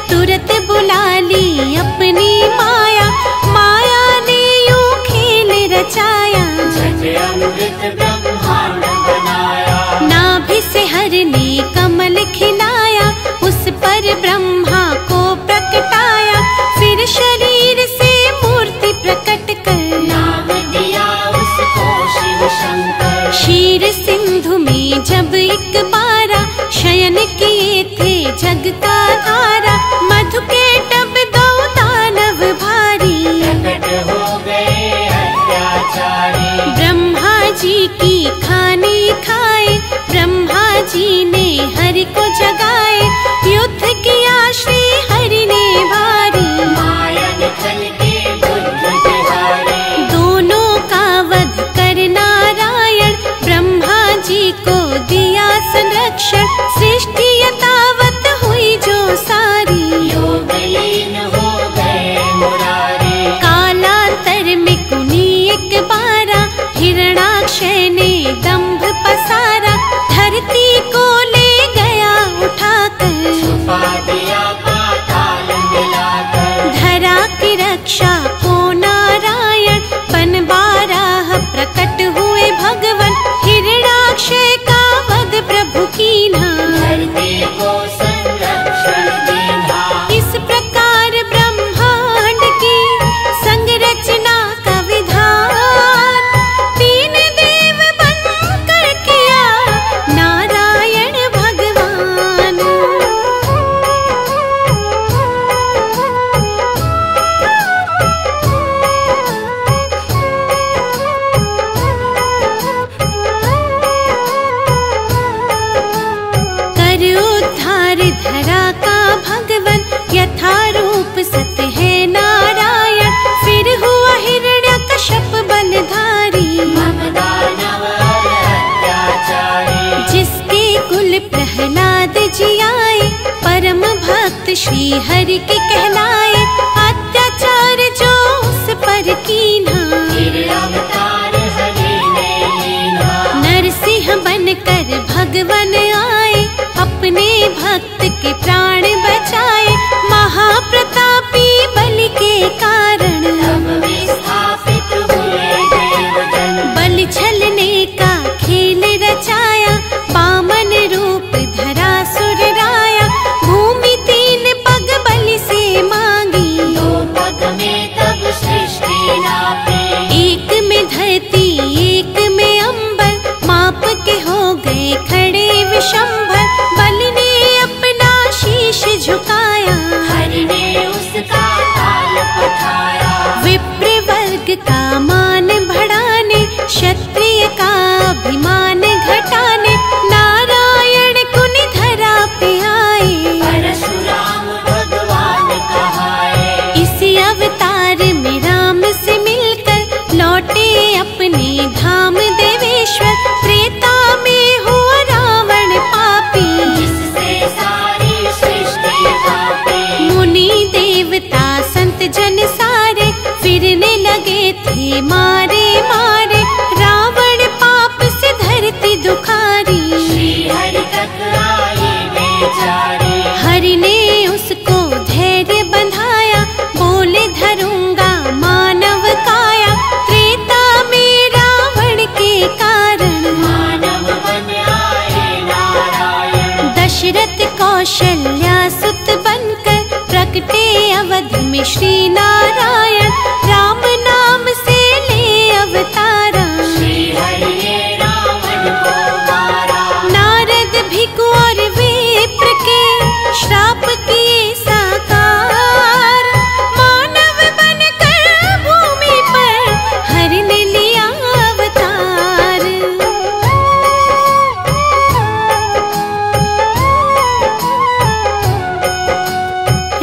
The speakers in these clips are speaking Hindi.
तुरत बुला ली अपनी माया, माया ने यूं भक्त श्री हरि के कहलाए, अत्याचार जो उस पर कीन्हा, नरसिंह बनकर भगवान आए, अपने भक्त के प्राण बचाए। महाप्रतापी बलि के कारण बलि छलने का खेल रचाया, बामन रूप धरा सुर राया। भूमि 3 पग बलि से मांगी, 2 पग में तब सृष्टि नापी। एक में धरती एक में अंबर, माप के हो गए खड़े विशंभर। बलि ने अपना शीश झुकाया, हरि ने उसका ताल पठाया। विप्र वर्ग का मान बढ़ाने, क्षत्रिय का अभिमान घटाने, नारायण कुनि धरा पे आए, परशुराम भगवान कहाए। इसी अवतार में राम से मिलकर लौटे अपने धाम देवेश्वर। त्रेता में हुआ रावण पापी, जिससे सारी सृष्टि कांपी। मुनि देवता संत जन सारे, फिरने लगे थे मारे मारे। रावण पाप से धरती दुखारी, श्री हरि तक आई बेचारी। हरि ने उसको धैर्य बंधाया, बोले धरूंगा मानव काया। त्रेता में रावण के कारण, मानव बन आए नारायण। दशरथ कौशल्या सुत बनकर, प्रकटे अवध में श्री नारायण। राम नाम से ले अवतारा, श्री हरि ने रावण को मारा। नारद भिखु और विप्र के श्राप किए साकार। मानव बनकर भूमि पर हरि ने लिया अवतार।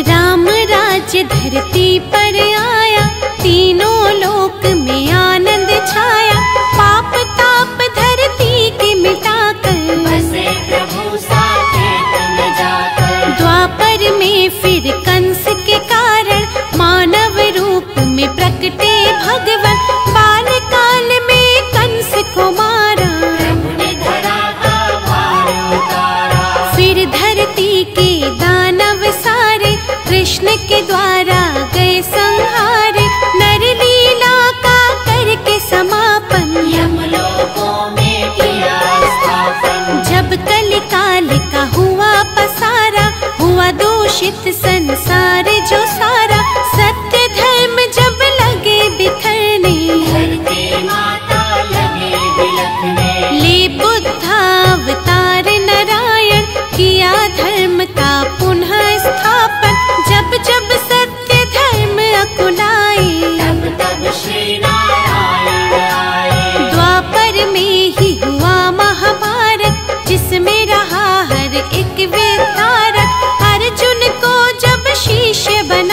राम राज्य धरती पर आया, तीनों लोक में आनंद छाया। पाप ताप धरती के मिटाकर, बसे प्रभु साकेत में जाकर। द्वापर में फिर कंस के कारण, मानव रूप में प्रकटे भगवान। बाल काल में कंस को मारा, प्रभु ने धरा का भार उतारा। फिर धरती के दानव सारे, कृष्ण के द्वारा गए संहारे। नर लीला का करके समापन, यमलोकों में किया स्थापन। जब कलिकाल का हुआ पसारा, हुआ दूषित संसार जो सारा। सत्य धर्म जब लगे बिखरने, धरती माता लगे बिलखने। ले बुद्धावतार नारायण, किया धर्म का पुनः स्थापन। जब जब सत्य धर्म अकुलाए, तब तब श्री नारायण आए। द्वापर में ही हुआ महाभारत, जिसमें रहा हर एक विधारक। अर्जुन को जब शिष्य बना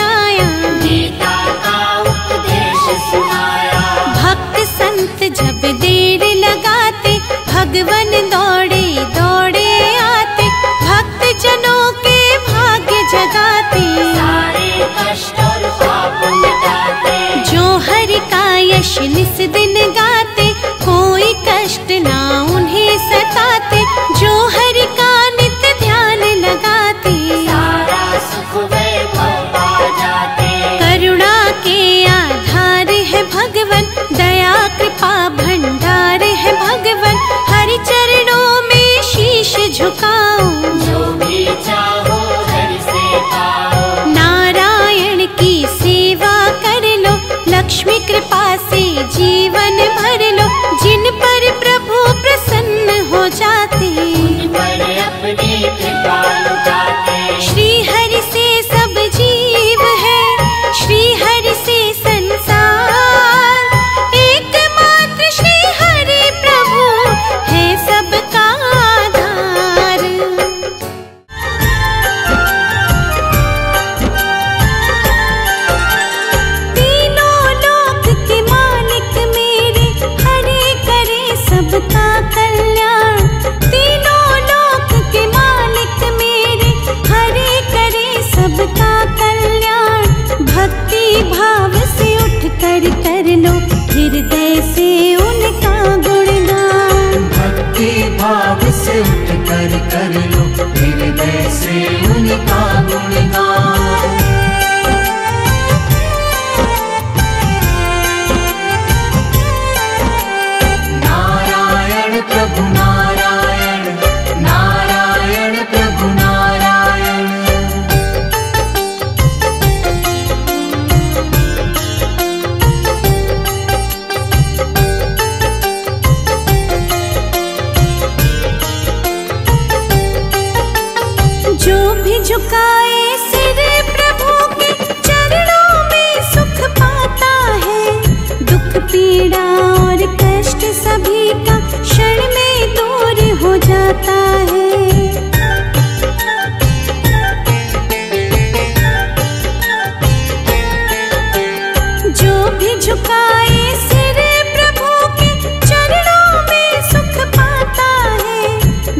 झुकाए सिर प्रभु के चरणों में सुख पाता है।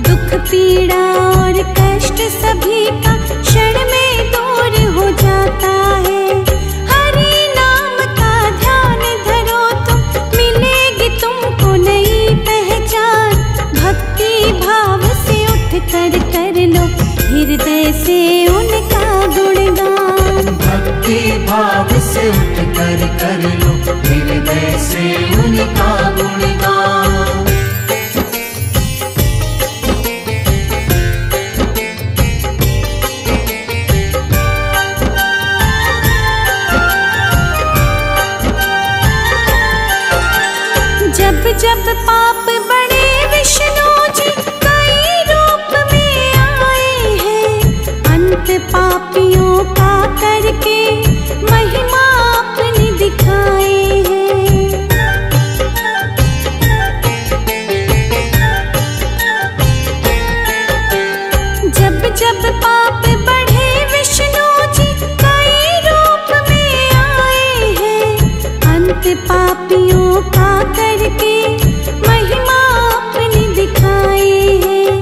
दुख पीड़ा और कष्ट सभी का क्षण में दूर हो जाता है। हरि नाम का ध्यान धरो तुम, मिलेगी तुमको नई पहचान। भक्ति भाव से उठ कर लो हृदय से उनका गुणगान। भक्ति भाव से उठ कर लो हृदय से उनका गुणगान। जब जब पाप बड़े विष्णु जी कई रूप में आए हैं। अंत पापियों का करके महिमा अपनी दिखाए हैं। जब जब पाप बढ़े विष्णु जी कई रूप में आए हैं। अंत पापियों का करके महिमा अपनी दिखाए हैं।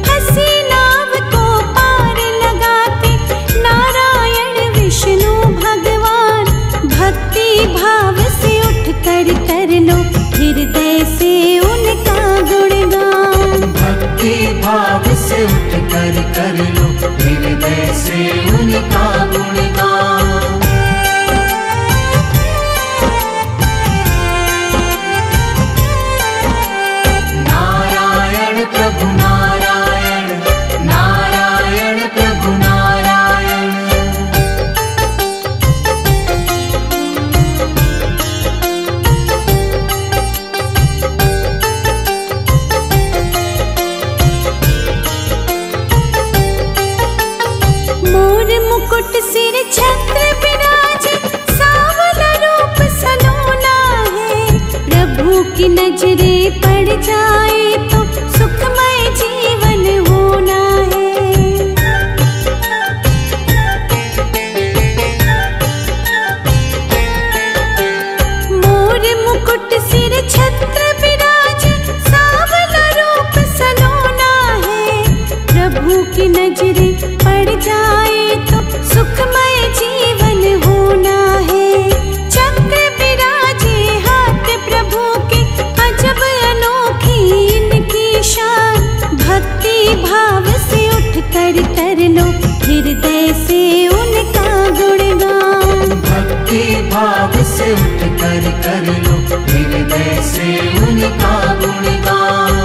हंसी नाव को पार लगाते नारायण विष्णु भगवान। भक्ति भाव से उठ कर लो हृदय से उनका गुणगान। भक्ति भाव से उठ कर लो हृदय से उनका गुणगान। नारायण प्रभु नारायण, नारायण प्रभु नारायण। मोर मुकुट सिर छत्र विराजे, सांवला रूप सलोना है। प्रभु की नजरे पड़ जाए तो सुखमय जीवन होना है। मोर मुकुट सिर छत्र विराजे, सांवला रूप सलोना है। प्रभु की नजरे पड़ जाए तो सुखमय जीवन होना है। चक्र विराजे हाथ प्रभु के, अजब अनोखी इनकी शान। भक्ति भाव से उठ कर लो हृदय से उनका गुणगान। भक्ति भाव से उठ कर लो हृदय से उनका गुणगान।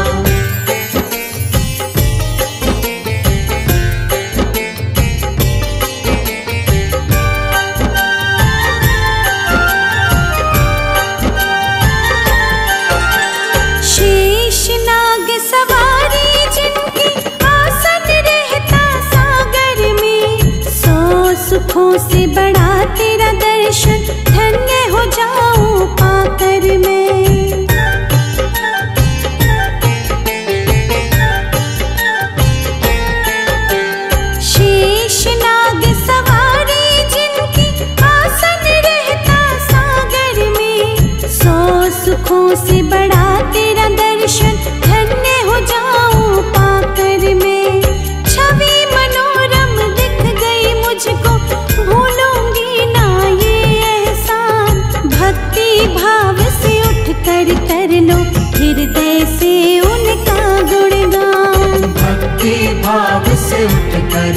शेष नाग सवारी जिनकी, आसन रहता सागर में। 100 सुखों से बड़ा तेरा दर्शन, धन्य हो जाऊं पाकर मैं। शेष नाग सवारी जिनकी, आसन रहता सागर में। 100 सुखों से बड़ा तेरा दर्शन, धन्य हो जाऊं पाकर मैं। छवि मनोरम दिख गई मुझको, भूलूंगी ना ये एहसान। भक्ति भाव से उठ कर लो हृदय से उनका गुणगान। भक्ति भाव से उठ कर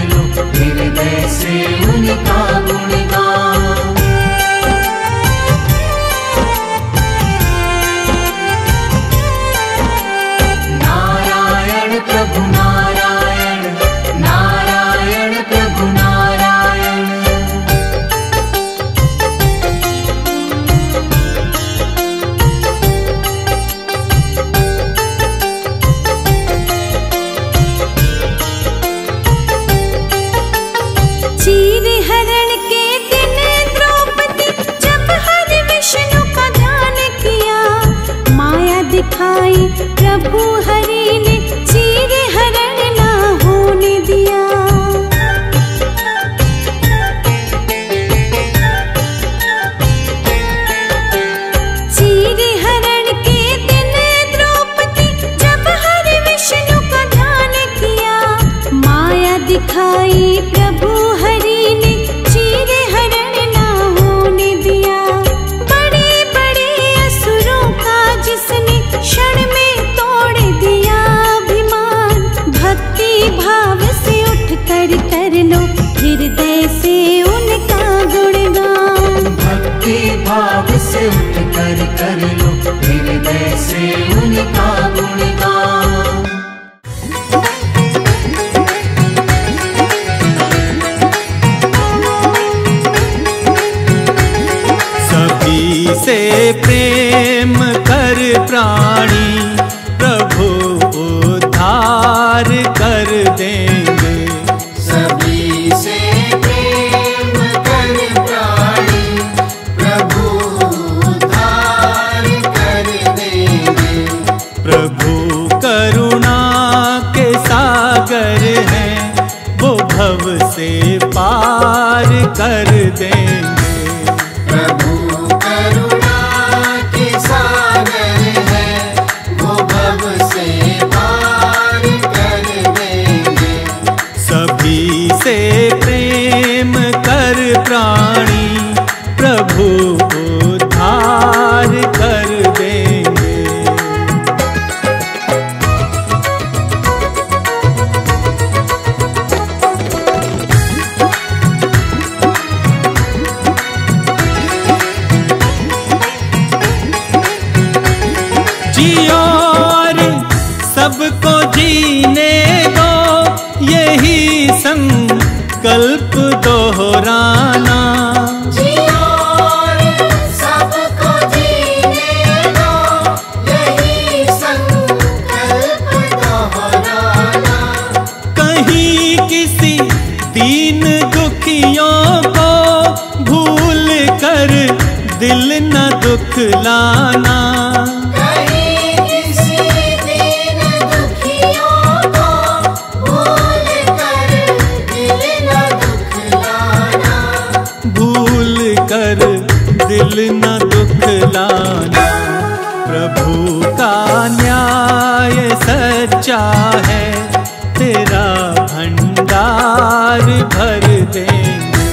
लो हृदय से उनका गुणगान। नारायण प्रभु नारायण, नारायण प्रभु नारायण। चीर हरण के दिन द्रौपदी जब हर विष्णु का ध्यान किया। माया दिखाई प्रभु हरि ने, चीर हरण ना होने दिया। उद्धार कर देंगे। प्रभु करुणा के सागर है, वो भव से पार कर देंगे। सभी से प्रेम कर प्राणी प्रभु उद्धार कर देंगे। जियो और सबको जीने दो, यही संकल्प दोहराना। जियो और सबको जीने दो, यही संकल्प दोहराना। कहीं किसी दीन दुखियों को भूल कर दिल न दुखलाना। कहीं किसी दीन दुखियों को भूल कर दिल न दुखलाना। भूल कर दिल न दुखलाना। प्रभु का न्याय सच्चा है, तेरा भंडार भर देंगे।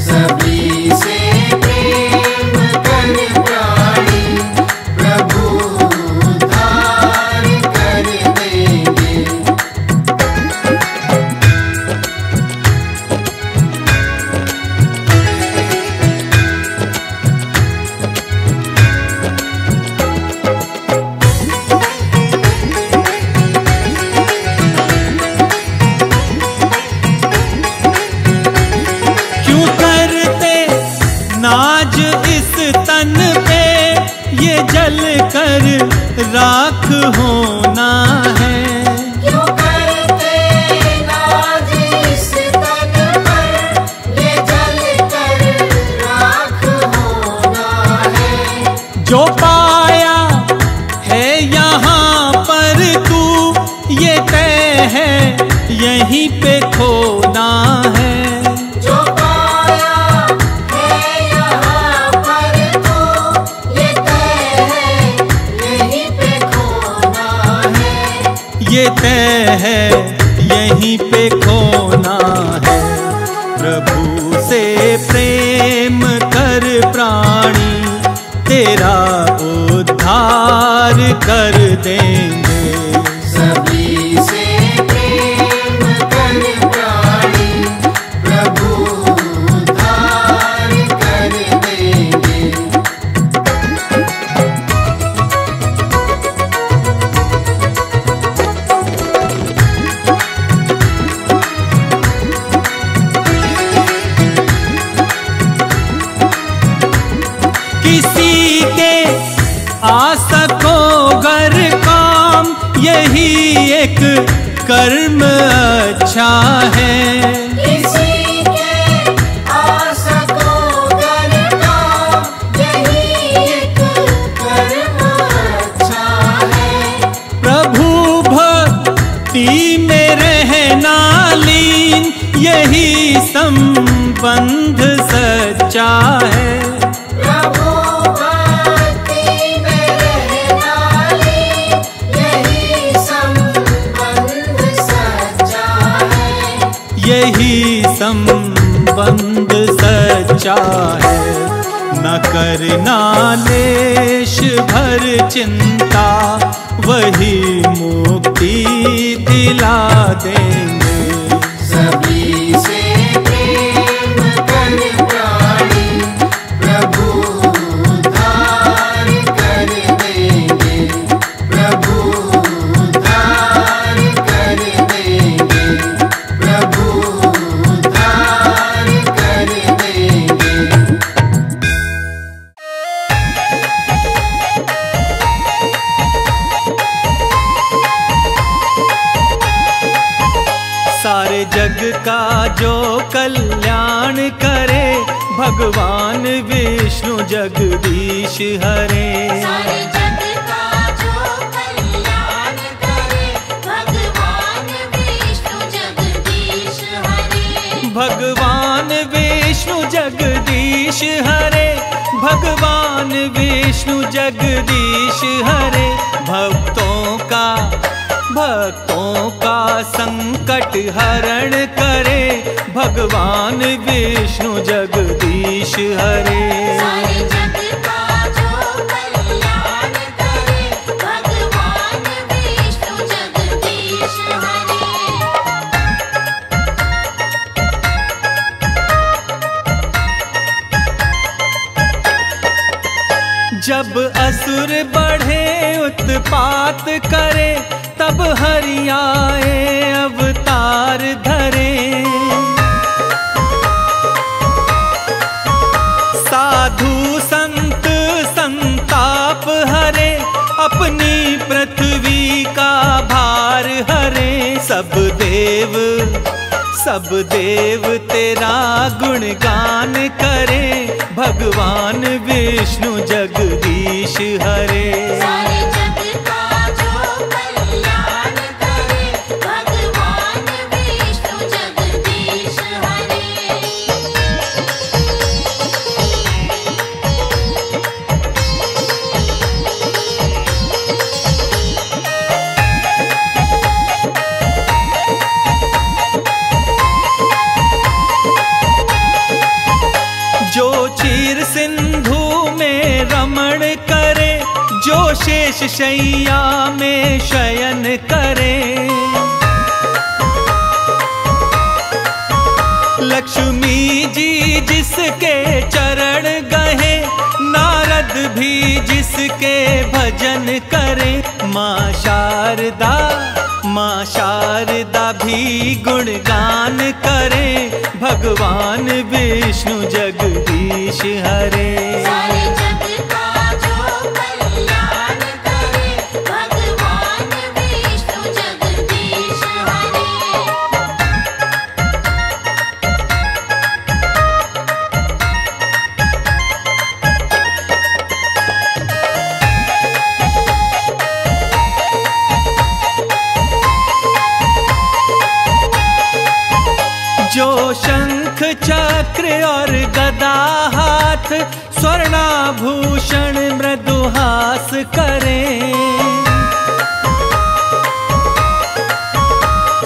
सभी से प्रेम कर प्राणी प्रभु उद्धार कर देंगे। क्यों करते नाज इस तन पे, ये जल कर राख होना है। क्यों करते नाज इस तन पर, ये जल कर राख होना है। जो पाया है यहाँ पर तू, ये तय है यहीं पे खोना है। जो पाया है यहाँ पर तो, ये तय है यहीं पे खोना है। ये तय है यहीं पे खोना है। प्रभु से प्रेम कर प्राणी, तेरा उद्धार कर देंगे। सभी से प्रेम कर प्राणी प्रभु उद्धार कर देंगे। किसी के आ सको गर काम, यही एक कर्म अच्छा है। किसी के आ सको गर काम, यही एक कर्म अच्छा है। प्रभु भक्ति में रहना लीन, यही संबंध सच्चा है। प्रभु भक्ति में रहना लीन, यही संबंध सच्चा है। यही संबंध सच्चा है। न करना लेश भर चिंता, वही मुक्ति दिला देंगे। सभी से प्रेम कर प्राणी प्रभु उद्धार कर देंगे। प्रभु उद्धार कर देंगे। प्रभु उद्धार कर देंगे। सारे जग का जो कल्याण करे, भगवान विष्णु जगदीश हरे। सारे जग का जो कल्याण करे, भगवान विष्णु जगदीश हरे। भगवान विष्णु जगदीश हरे, भगवान विष्णु जगदीश हरे। भक्तों का संकट हरण करे, भगवान विष्णु जगदीश हरे। सारे जग का जो कल्याण करे, भगवान विष्णु जगदीश हरे। जब असुर बढ़े उत्पात करे, तब हरि आए अवतार धरे। साधु संत संताप हरे, अपनी पृथ्वी का भार हरे। सब देव तेरा गुणगान करे, भगवान विष्णु जगदीश हरे। सारे जग का जो कल्याण करे, भगवान विष्णु जगदीश हरे। जो क्षीर सिंधु में रमण करे, जो शेष शैया में शयन करे। लक्ष्मी जी जिसके चरण गहे, नारद भी जिसके भजन करे। माँ शारदा भी गुणगान करे, भगवान विष्णु जगदीश हरे। सारे जग का जो कल्याण करे, भगवान विष्णु जगदीश हरे। जो शंख चक्र और गदा हाथ, स्वर्णाभूषण मृदुहास करे।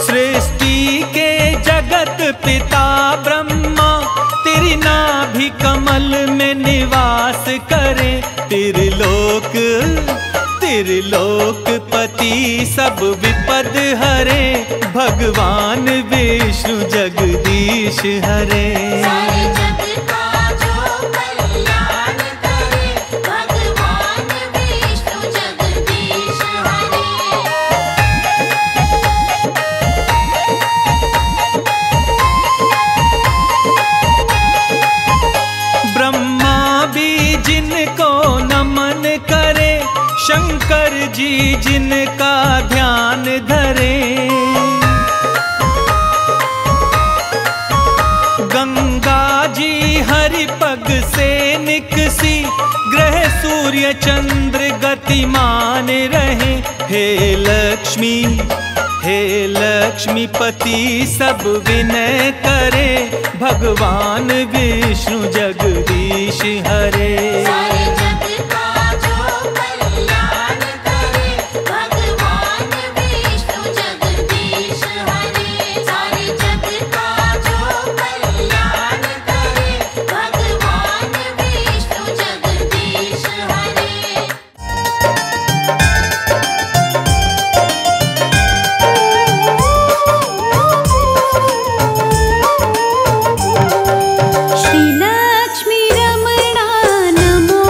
सृष्टि के जगत पिता ब्रह्मा, तेरी नाभि कमल में निवास करे। त्रिलोकपति सब विपद हरे, भगवान विष्णु जगदीश हरे। सारे जग का जो कल्याण करे, भगवान विष्णु जगदीश हरे। ब्रह्मा भी जिनको नमन करे, शंकर जी जिनका ध्यान धरे। गंगा जी हरि पग से निकसी, ग्रह सूर्य चंद्र गतिमान रहे। हे लक्ष्मीपति सब विनय करे, भगवान विष्णु जगदीश हरे। सारे जग का जो कल्याण करे, भगवान विष्णु जगदीश हरे। सारे जग का जो कल्याण करे, भगवान विष्णु जगदीश हरे। श्री लक्ष्मी रमणा नमो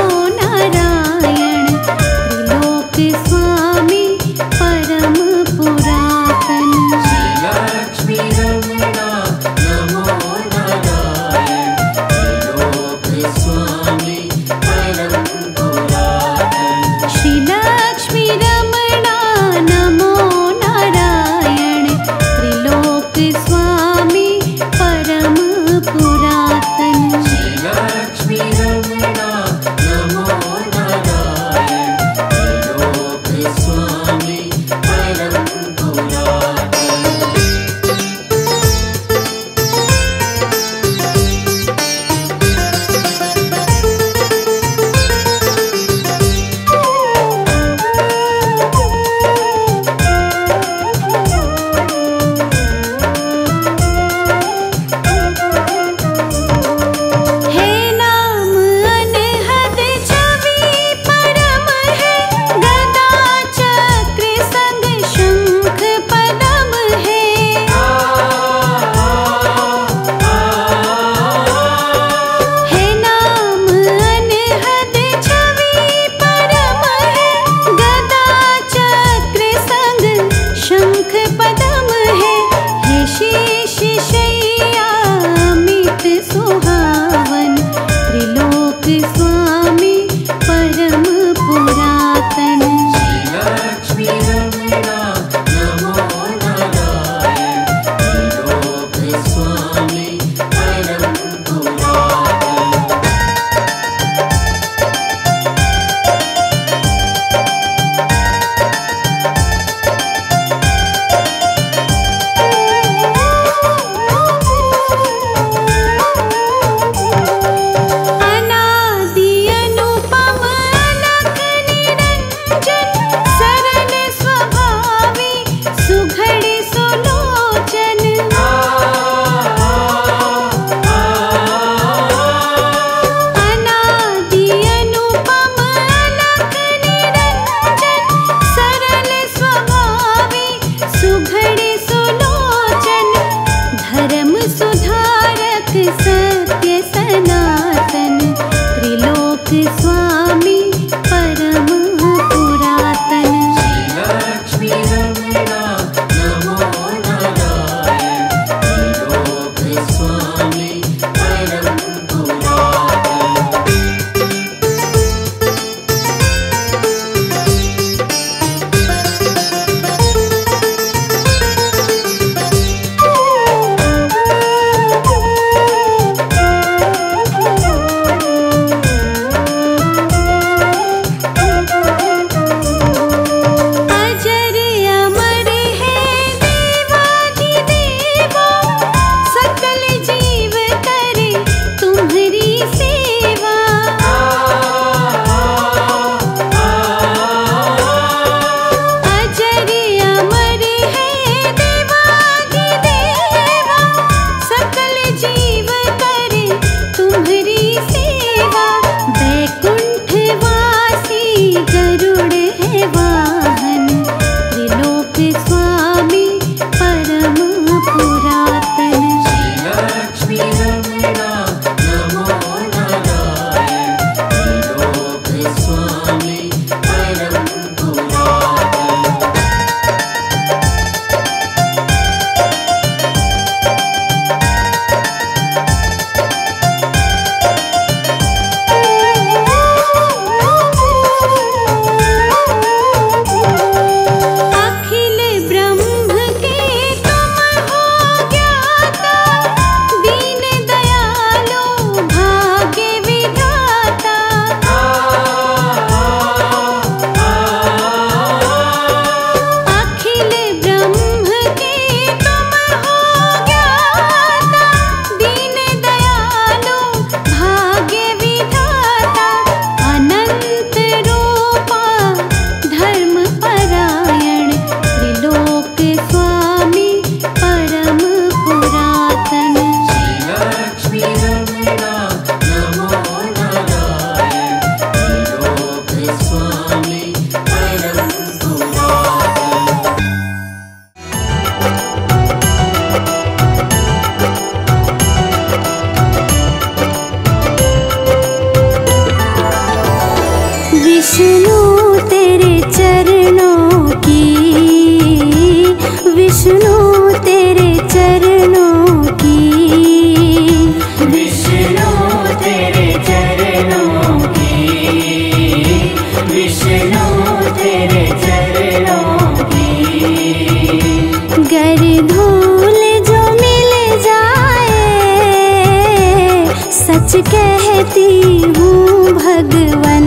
सच कहती हूँ भगवन,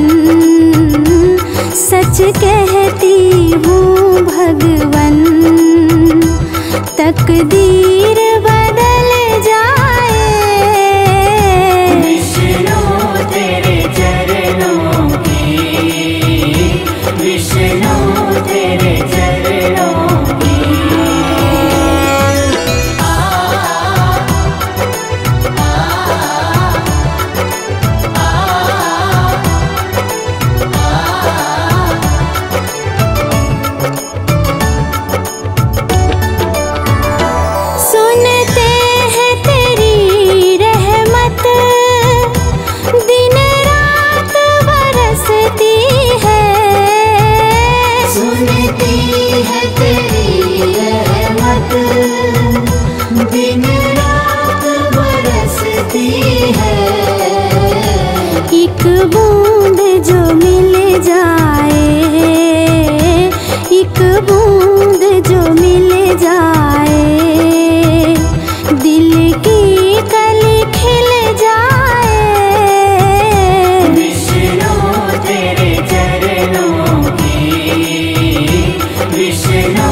सच कहती हूँ भगवन, तकदीर बदल जाए। विष्णु तेरे चरणों की, विष्णु तेरे चरणों की। सुनते हैं तेरी रहमत, दिन रात बरसती है। सुनती है तेरी रहमत, दिन रात बरसती है। एक बूंद जो मिल जाए, एक बूंद जो मिल जाए, दिल की कली खिल जाए। विष्णु तेरे चरणों की, विष्णु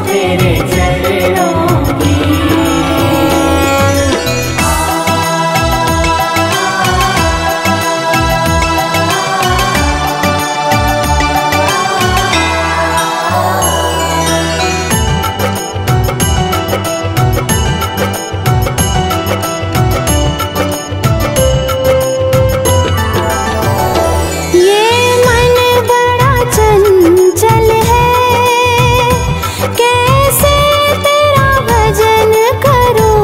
तेरे चरणों की। ये मन बड़ा चंचल है, कैसे तेरा भजन करूं।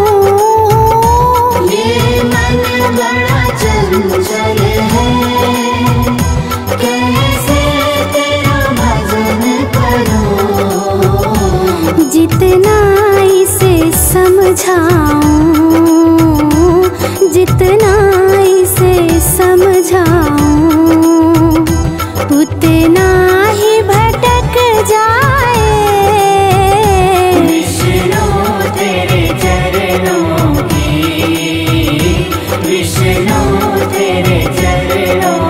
ये मन बड़ा चंचल है, कैसे तेरा भजन करूं। जितना इसे समझाऊं, जितना इसे समझाऊं, उतना ही भटक जाए। विष्णु तेरे चरणों की, विष्णु तेरे चरणों